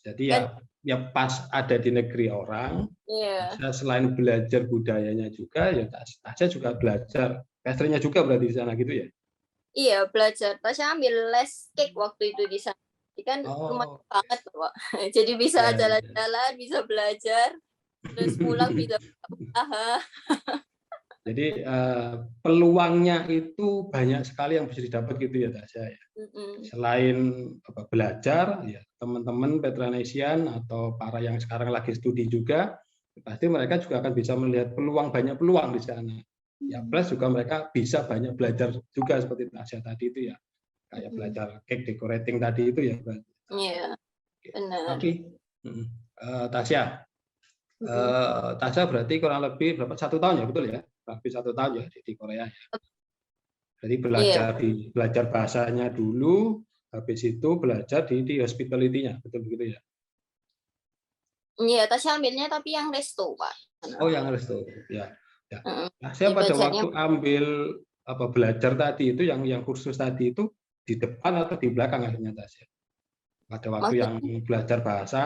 [SPEAKER 2] Jadi
[SPEAKER 1] Kan?
[SPEAKER 2] ya pas ada di negeri orang,
[SPEAKER 1] Iya.
[SPEAKER 2] Tasya selain belajar budayanya juga, ya Tasya juga belajar pastrinya juga berarti di sana gitu ya?
[SPEAKER 1] Iya, belajar. Tasya ambil les cake waktu itu di sana. Jadi kan lumayan
[SPEAKER 2] Oh,
[SPEAKER 1] banget, Pak. Jadi bisa
[SPEAKER 2] ya, ya.
[SPEAKER 1] jalan-jalan, bisa belajar, terus pulang bisa usaha.
[SPEAKER 2] Jadi peluangnya itu banyak sekali yang bisa didapat gitu ya Tasya.
[SPEAKER 1] Mm-mm.
[SPEAKER 2] Selain belajar, ya teman-teman Petranesian atau para yang sekarang lagi studi juga, pasti mereka juga akan bisa melihat banyak peluang di sana. Ya plus juga mereka bisa banyak belajar juga seperti Tasya tadi itu ya, kayak belajar cake decorating tadi itu ya.
[SPEAKER 1] Iya, benar.
[SPEAKER 2] Oke, Tasya,
[SPEAKER 1] Mm-mm.
[SPEAKER 2] Tasya berarti kurang lebih berapa 1 tahun ya, betul ya? Lebih 1 tahun ya di Korea. Jadi
[SPEAKER 1] Iya,
[SPEAKER 2] belajar bahasanya dulu, habis itu belajar di hospitality-nya, betul begitu ya?
[SPEAKER 1] iya. Tasya ambilnya tapi yang resto, Pak.
[SPEAKER 2] Oh, yang resto, ya. Ya.
[SPEAKER 1] Mm-mm.
[SPEAKER 2] Nah,
[SPEAKER 1] Jadi
[SPEAKER 2] saya pada
[SPEAKER 1] belajarnya,
[SPEAKER 2] waktu ambil belajar tadi itu yang kursus tadi itu di depan atau di belakang akhirnya Tasya? Pada waktu yang
[SPEAKER 1] maksudnya,
[SPEAKER 2] belajar bahasa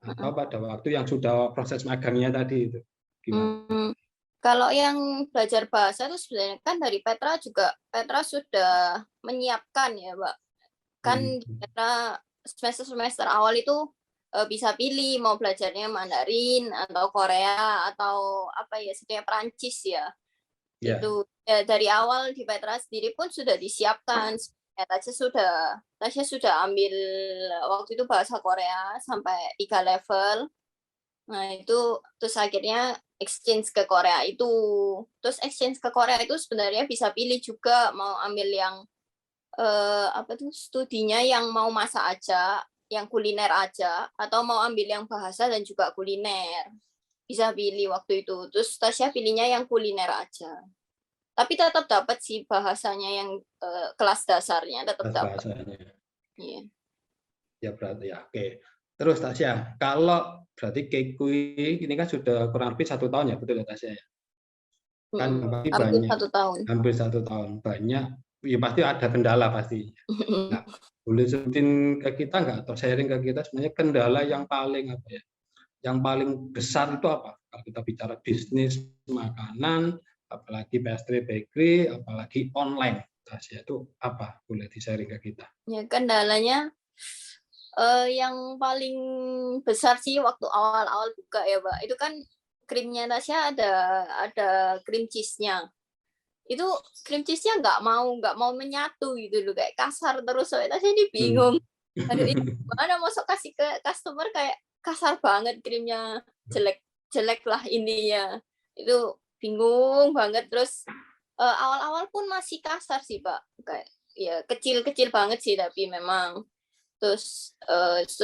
[SPEAKER 2] atau
[SPEAKER 1] mm-mm.
[SPEAKER 2] pada waktu yang sudah proses magangnya tadi itu gimana?
[SPEAKER 1] Kalau yang belajar bahasa itu sebenarnya kan dari Petra juga, Petra sudah menyiapkan ya, Pak. Kan
[SPEAKER 2] Hmm.
[SPEAKER 1] Petra semester-semester awal itu bisa pilih mau belajarnya Mandarin atau Korea atau apa ya, sebenarnya Perancis ya.
[SPEAKER 2] Ya,
[SPEAKER 1] Itu ya, dari awal di Petra sendiri pun sudah disiapkan. Ya, Tasya sudah ambil waktu itu bahasa Korea sampai 3 level. Nah, itu terus akhirnya exchange ke Korea itu. Terus exchange ke Korea itu sebenarnya bisa pilih juga mau ambil yang apa tuh studinya yang mau masak aja, yang kuliner aja, atau mau ambil yang bahasa dan juga kuliner. Bisa pilih waktu itu. Terus Tasya pilihnya yang kuliner aja. Tapi tetap dapat sih bahasanya yang kelas dasarnya tetap dapat.
[SPEAKER 2] bahasanya.
[SPEAKER 1] Iya.
[SPEAKER 2] Ya berarti ya. Oke. Terus Tasya, kalau berarti Kekui ini kan sudah kurang lebih 1 tahun ya, betul ya Tasya ya? Kan pasti
[SPEAKER 1] Hampir
[SPEAKER 2] banyak,
[SPEAKER 1] 1 tahun.
[SPEAKER 2] hampir 1 tahun, banyak, ya pasti ada kendala pasti. Nah, boleh sebutin ke kita nggak atau sharing ke kita sebenarnya kendala yang paling apa ya? Yang paling besar itu apa? Kalau kita bicara bisnis makanan, apalagi pastry bakery, apalagi online, Tasya itu apa? Boleh di-sharing ke kita?
[SPEAKER 1] Ya, kendalanya yang paling besar sih waktu awal-awal buka ya, Pak. Itu kan krimnya Tasya ada cream cheese-nya. Itu cream cheese-nya nggak mau menyatu gitu loh, kayak kasar terus. Soalnya Tasya ini
[SPEAKER 2] Hmm.
[SPEAKER 1] bingung. Aduh ini gimana masuk kasih ke customer kayak kasar banget krimnya, jelek lah ininya. Itu bingung banget terus awal-awal pun masih kasar sih Pak, kayak ya kecil-kecil banget sih tapi memang. Terus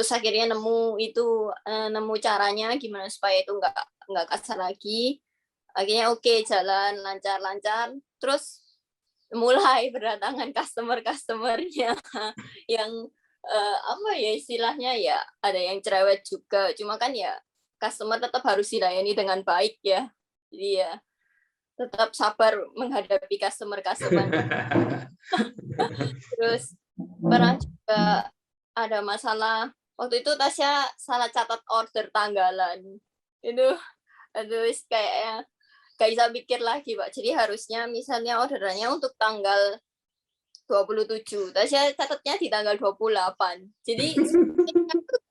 [SPEAKER 1] akhirnya nemu caranya gimana supaya itu nggak kasar lagi. Akhirnya oke, jalan lancar-lancar, terus mulai berdatangan customer-customer-nya yang, apa ya istilahnya ya, ada yang cerewet juga, cuma kan ya customer tetap harus dilayani dengan baik ya. Jadi ya tetap sabar menghadapi customer-customer. Terus pernah juga ada masalah, waktu itu Tasya salah catat order tanggalan. Itu aduh kayaknya gak bisa pikir lagi, Pak. Jadi harusnya misalnya orderannya untuk tanggal 27, Tasya catatnya di tanggal 28. Jadi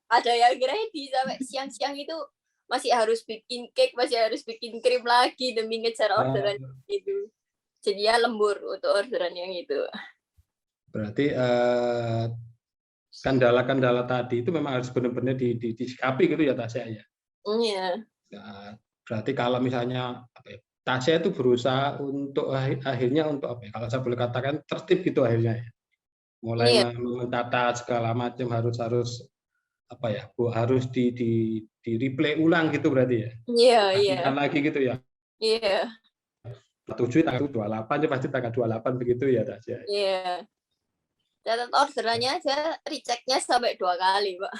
[SPEAKER 1] ada yang ready sampai siang-siang itu masih harus bikin cake, masih harus bikin krim lagi demi ngejar orderan itu. Jadi ya lembur untuk orderan yang itu.
[SPEAKER 2] Berarti kendala-kendala tadi itu memang harus benar-benar disikapi gitu ya Tasya ya.
[SPEAKER 1] Iya.
[SPEAKER 2] Nah, berarti kalau misalnya Tasya itu berusaha untuk akhirnya untuk apa ya? Kalau saya boleh katakan tertib gitu akhirnya ya. Mulai mencatat segala macam harus apa ya? Harus di replay ulang gitu berarti ya.
[SPEAKER 1] Iya.
[SPEAKER 2] Lagi gitu ya.
[SPEAKER 1] Iya.
[SPEAKER 2] 7 tanggal 28 pasti tanggal 28 begitu ya Tasya.
[SPEAKER 1] Iya. Catat orderannya aja rechecknya sampai 2 kali, Pak.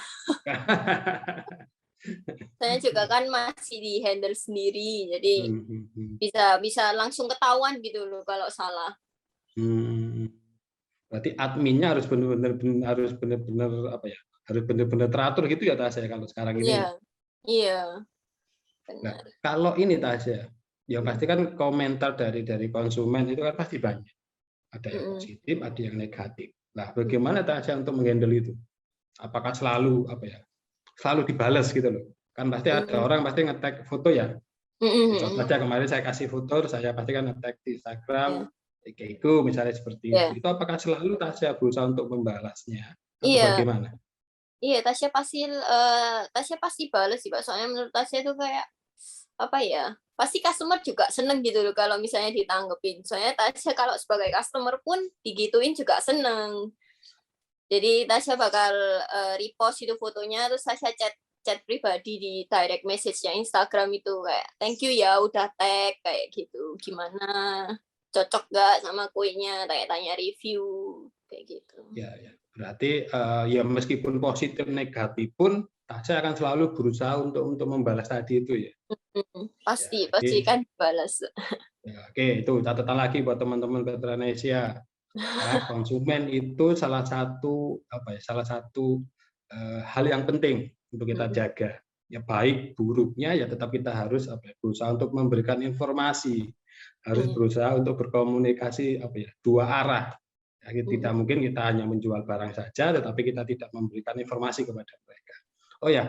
[SPEAKER 1] Saya juga kan masih di handle sendiri, jadi bisa langsung ketahuan gitu loh kalau salah.
[SPEAKER 2] Berarti adminnya harus benar-benar apa ya? Harus benar-benar teratur gitu ya Tasya kalau sekarang ini.
[SPEAKER 1] Iya.
[SPEAKER 2] Nah, kalau ini Tasya, yang pasti kan komentar dari konsumen itu kan pasti banyak. Ada yang positif, ada yang negatif. Nah, bagaimana Tasya untuk menghandle itu? Apakah selalu apa ya? Selalu dibalas gitu loh. Kan pasti ada orang pasti nge-tag foto ya. Contoh saja kemarin saya kasih foto, saya pasti kan nge-tag di Instagram, Ikeiku misalnya seperti itu. Itu apakah selalu Tasya berusaha untuk membalasnya atau bagaimana?
[SPEAKER 1] Iya, Tasya pasti balas sih, Pak. Soalnya menurut Tasya itu kayak apa ya? Pasti customer juga seneng gitu loh kalau misalnya ditanggepin. Soalnya Tasya kalau sebagai customer pun digituin juga seneng. Jadi Tasya bakal repost itu fotonya, terus Tasya chat pribadi di direct message-nya Instagram itu kayak thank you ya udah tag kayak gitu. Gimana? Cocok gak sama kuenya? Tanya-tanya review kayak gitu.
[SPEAKER 2] Ya. Berarti ya meskipun positif negatif pun Tasya akan selalu berusaha untuk membalas tadi itu ya.
[SPEAKER 1] Pasti kan balas.
[SPEAKER 2] Ya, oke, itu catatan lagi buat teman-teman Petronesia. Konsumen itu salah satu hal yang penting untuk kita jaga. Ya baik buruknya ya tetap kita harus berusaha untuk memberikan informasi, harus berusaha untuk berkomunikasi dua arah. Ya, tidak mungkin kita hanya menjual barang saja, tetapi kita tidak memberikan informasi kepada mereka. Oh ya,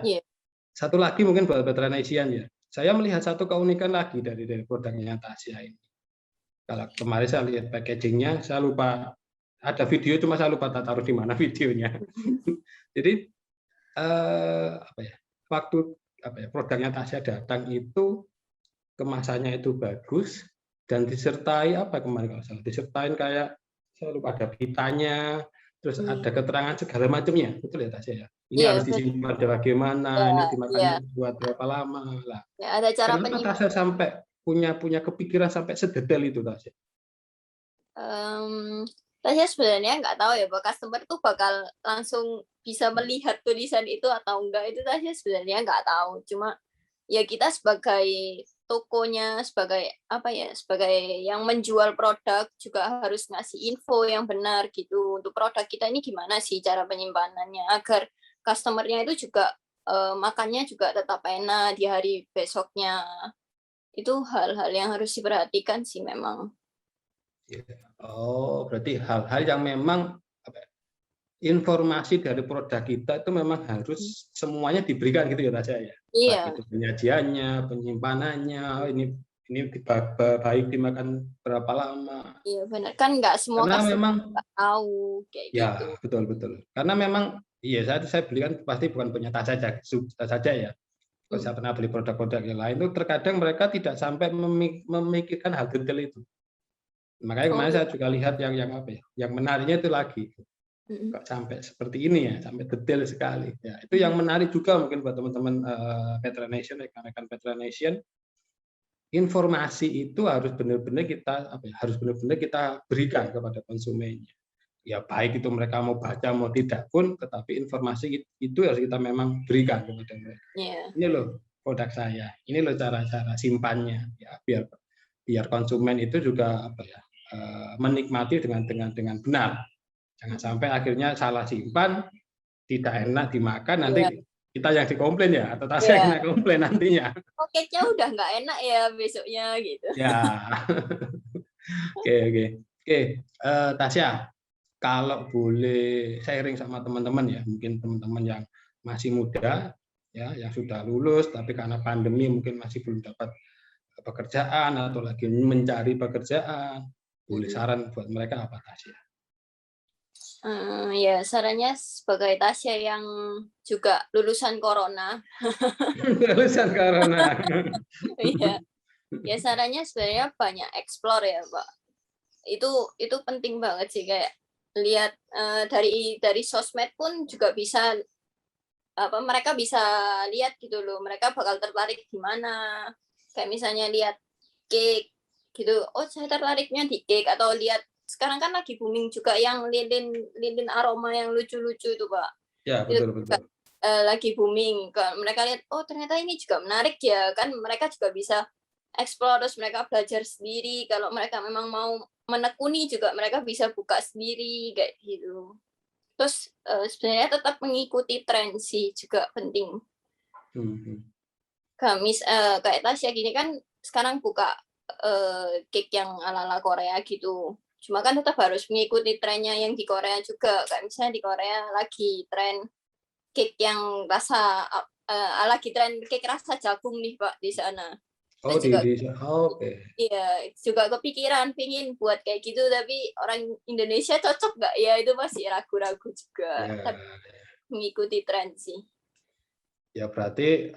[SPEAKER 2] satu lagi mungkin buat Petranesian ya. Saya melihat satu keunikan lagi dari produknya Tasya ini. Kalau kemarin saya lihat packagingnya, saya lupa ada video, cuma saya lupa taruh di mana videonya. Jadi waktu produknya Tasya datang itu kemasannya itu bagus dan disertai kemarin kalau salah disertain kayak saya lupa ada pitanya, terus ada keterangan segala macamnya, betul ya Tasya ya. Ini harus disimpan bagaimana, ini dimakan buat berapa lama lah.
[SPEAKER 1] Ya, ada cara
[SPEAKER 2] kenapa Tasya sampai punya kepikiran sampai sedetail itu Tasya?
[SPEAKER 1] Tasya sebenarnya nggak tahu ya bahwa customer tuh bakal langsung bisa melihat tulisan itu atau enggak, itu Tasya sebenarnya nggak tahu. Cuma ya kita sebagai tokonya, sebagai yang menjual produk juga harus ngasih info yang benar gitu untuk produk kita ini gimana sih cara penyimpanannya agar customernya itu juga makannya juga tetap enak di hari besoknya. Itu hal-hal yang harus diperhatikan sih memang.
[SPEAKER 2] Oh, berarti hal-hal yang memang informasi dari produk kita itu memang harus semuanya diberikan gitu ya Tasya ya.
[SPEAKER 1] Iya.
[SPEAKER 2] Baik itu penyajiannya, penyimpanannya, ini baik dimakan berapa lama.
[SPEAKER 1] Iya benar, kan nggak semua
[SPEAKER 2] karena
[SPEAKER 1] customer
[SPEAKER 2] memang
[SPEAKER 1] nggak tahu kayak
[SPEAKER 2] ya,
[SPEAKER 1] gitu.
[SPEAKER 2] betul. Karena memang Iya, saya beli kan pasti bukan punya tas saja ya. Kalau saya pernah beli produk-produk yang lain itu terkadang mereka tidak sampai memikirkan hal detail itu. Makanya
[SPEAKER 1] Oh,
[SPEAKER 2] kemarin
[SPEAKER 1] iya.
[SPEAKER 2] saya juga lihat yang apa ya, yang menariknya itu lagi.
[SPEAKER 1] Mm-mm.
[SPEAKER 2] Kok sampai seperti ini ya, sampai detail sekali. Ya, itu
[SPEAKER 1] Mhm.
[SPEAKER 2] yang menarik juga mungkin buat teman-teman Petra Nation, rekan-rekan Petra Nation, informasi itu harus benar-benar kita apa ya, harus benar-benar kita berikan kepada konsumennya. Ya baik itu mereka mau baca mau tidak pun, tetapi informasi itu harus kita memang berikan kepada mereka.
[SPEAKER 1] Iya.
[SPEAKER 2] Ini loh produk saya, ini loh cara-cara simpannya, ya biar biar konsumen itu juga apa ya, menikmati dengan benar. Jangan
[SPEAKER 1] Mhm.
[SPEAKER 2] sampai akhirnya salah simpan, tidak enak dimakan,
[SPEAKER 1] Iya.
[SPEAKER 2] nanti kita yang dikomplain ya, atau tasnya yang
[SPEAKER 1] Iya.
[SPEAKER 2] kena komplain nantinya.
[SPEAKER 1] Oh, cake-nya udah nggak enak ya besoknya gitu.
[SPEAKER 2] Ya, oke oke oke. Tasya, kalau boleh sharing sama teman-teman ya, mungkin teman-teman yang masih muda, ya, yang sudah lulus tapi karena pandemi mungkin masih belum dapat pekerjaan atau lagi mencari pekerjaan, boleh
[SPEAKER 1] Mhm.
[SPEAKER 2] saran buat mereka apa Tasya?
[SPEAKER 1] Ya sarannya sebagai Tasya yang juga lulusan corona,
[SPEAKER 2] Lulusan corona.
[SPEAKER 1] iya, ya sarannya sebenarnya banyak explore ya, Pak. Itu penting banget sih kayak lihat dari sosmed pun juga bisa apa mereka bisa lihat gitu loh, mereka bakal tertarik di mana. Kayak misalnya lihat cake gitu, oh saya tertariknya di cake atau lihat sekarang kan lagi booming juga yang lilin lilin aroma yang lucu-lucu itu, Pak.
[SPEAKER 2] Ya,
[SPEAKER 1] Itu
[SPEAKER 2] betul
[SPEAKER 1] juga
[SPEAKER 2] betul.
[SPEAKER 1] lagi booming. Kalau mereka lihat, oh ternyata ini juga menarik ya, kan mereka juga bisa explore terus mereka belajar sendiri. Kalau mereka memang mau menekuni juga mereka bisa buka sendiri kayak gitu. Terus sebenarnya tetap mengikuti tren sih juga penting.
[SPEAKER 2] Mhm.
[SPEAKER 1] Kayak Tasya gini kan sekarang buka cake yang ala-ala Korea gitu. Cuma kan tetap harus mengikuti trennya yang di Korea juga. Kayak misalnya di Korea lagi tren cake yang rasa lagi tren cake rasa jagung nih Pak di sana.
[SPEAKER 2] Oh,
[SPEAKER 1] Itu juga
[SPEAKER 2] oke.
[SPEAKER 1] iya, juga kepikiran pingin buat kayak gitu tapi orang Indonesia cocok nggak ya itu masih ragu-ragu juga.
[SPEAKER 2] Ya,
[SPEAKER 1] Tapi mengikuti tren sih.
[SPEAKER 2] ya berarti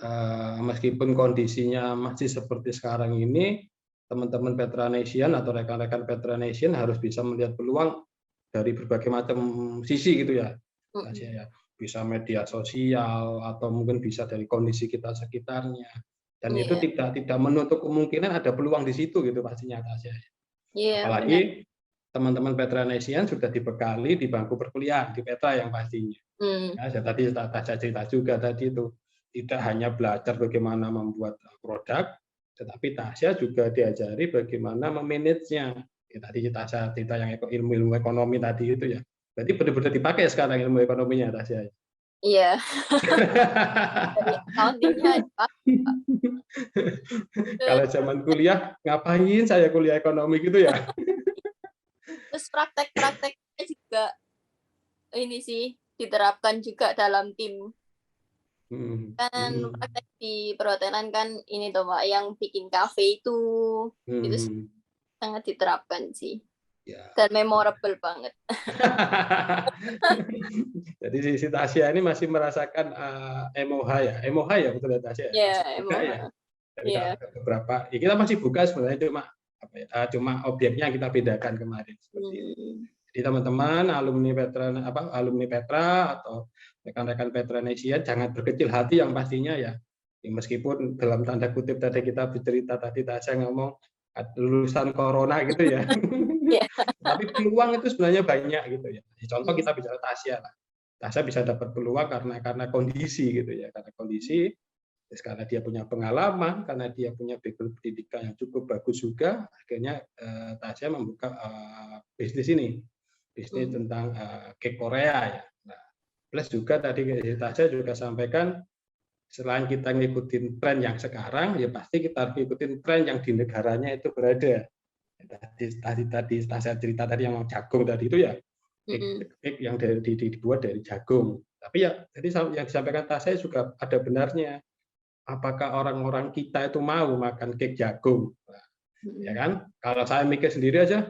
[SPEAKER 2] meskipun kondisinya masih seperti sekarang ini, teman-teman Petra Nation atau rekan-rekan Petra Nation harus bisa melihat peluang dari berbagai macam sisi gitu ya,
[SPEAKER 1] Mm-mm.
[SPEAKER 2] Tasya ya. Bisa media sosial atau mungkin bisa dari kondisi kita sekitarnya. Dan itu
[SPEAKER 1] Iya,
[SPEAKER 2] tidak menutup kemungkinan ada peluang di situ gitu pastinya Tasya.
[SPEAKER 1] iya benar.
[SPEAKER 2] Apalagi teman-teman Petra Nation sudah dibekali di bangku perkuliahan di Petra yang pastinya.
[SPEAKER 1] Hmm.
[SPEAKER 2] Ya, tadi Tasya cerita juga tadi itu tidak hanya belajar bagaimana membuat produk, tetapi Tasya juga diajari bagaimana memanagenya. Ya, tadi Tasya cerita yang ilmu ekonomi tadi itu ya. Berarti benar-benar dipakai sekarang ilmu ekonominya Tasya.
[SPEAKER 1] Iya, dari accounting-nya dipakai, Pak.
[SPEAKER 2] Kalau zaman kuliah, ngapain saya kuliah ekonomi gitu ya?
[SPEAKER 1] Terus praktek-prakteknya juga ini sih diterapkan juga dalam tim.
[SPEAKER 2] Hmm,
[SPEAKER 1] Kan
[SPEAKER 2] hmm,
[SPEAKER 1] praktek di perhotelan kan ini tuh Pak, yang bikin kafe itu
[SPEAKER 2] hmm.
[SPEAKER 1] sangat diterapkan sih.
[SPEAKER 2] Ya.
[SPEAKER 1] Dan memorable banget.
[SPEAKER 2] Jadi si Tasya ini masih merasakan MOH ya, MOH ya betul ya Tasya ya,
[SPEAKER 1] Ya,
[SPEAKER 2] masih buka
[SPEAKER 1] emang.
[SPEAKER 2] ya. Dari
[SPEAKER 1] Ya.
[SPEAKER 2] beberapa, ya kita masih buka sebenarnya cuma apa ya, cuma objeknya kita bedakan kemarin seperti itu.
[SPEAKER 1] Hmm.
[SPEAKER 2] Jadi teman-teman alumni Petra atau rekan-rekan Petra Nesia jangan berkecil hati yang pastinya ya. Meskipun dalam tanda kutip tadi kita bercerita tadi Tasya ngomong lulusan corona gitu ya.
[SPEAKER 1] Ya.
[SPEAKER 2] Tapi peluang itu sebenarnya banyak gitu ya. Contoh
[SPEAKER 1] Hmm.
[SPEAKER 2] kita bicara Tasya lah. Tasya bisa dapat peluang karena kondisi gitu ya, karena kondisi. Terus karena dia punya pengalaman, karena dia punya background pendidikan yang cukup bagus juga, akhirnya Tasya membuka bisnis ini, bisnis
[SPEAKER 1] Hmm.
[SPEAKER 2] tentang cake Korea ya. Nah, plus juga tadi Tasya juga sampaikan selain kita ngikutin tren yang sekarang, ya pasti kita harus ngikutin tren yang di negaranya itu berada. Tadi Tasya cerita tadi yang jagung tadi itu ya,
[SPEAKER 1] Hmm.
[SPEAKER 2] cake yang dibuat dari jagung. Tapi ya, jadi yang disampaikan Tasya juga ada benarnya. Apakah orang-orang kita itu mau makan cake jagung? Ya
[SPEAKER 1] Hmm.
[SPEAKER 2] kan? Kalau saya mikir sendiri aja,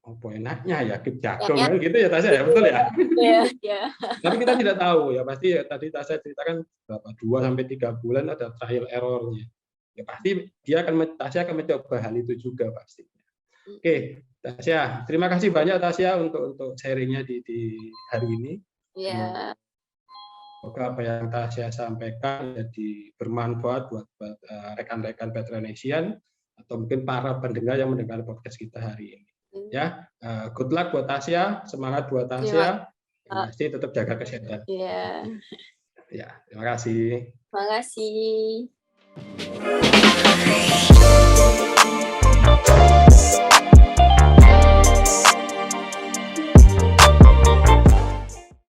[SPEAKER 2] apa enaknya ya keep jagung kan gitu ya Tasya ya, betul ya?
[SPEAKER 1] Iya, iya.
[SPEAKER 2] Tapi kita tidak tahu ya, pasti ya, tadi Tasya ceritakan berapa 2 sampai 3 bulan ada trial error-nya. Ya pasti Tasya akan mencoba hal itu juga pasti. Oke, Tasya, terima kasih banyak Tasya untuk sharingnya di hari ini.
[SPEAKER 1] Iya.
[SPEAKER 2] Semoga apa yang Tasya sampaikan jadi bermanfaat buat rekan-rekan Petranesian atau mungkin para pendengar yang mendengar podcast kita hari ini. Ya, good luck buat Tasya, semangat buat Tasya. Yang pasti tetap jaga kesehatan.
[SPEAKER 1] Iya.
[SPEAKER 2] Ya, terima kasih.
[SPEAKER 1] Terima kasih.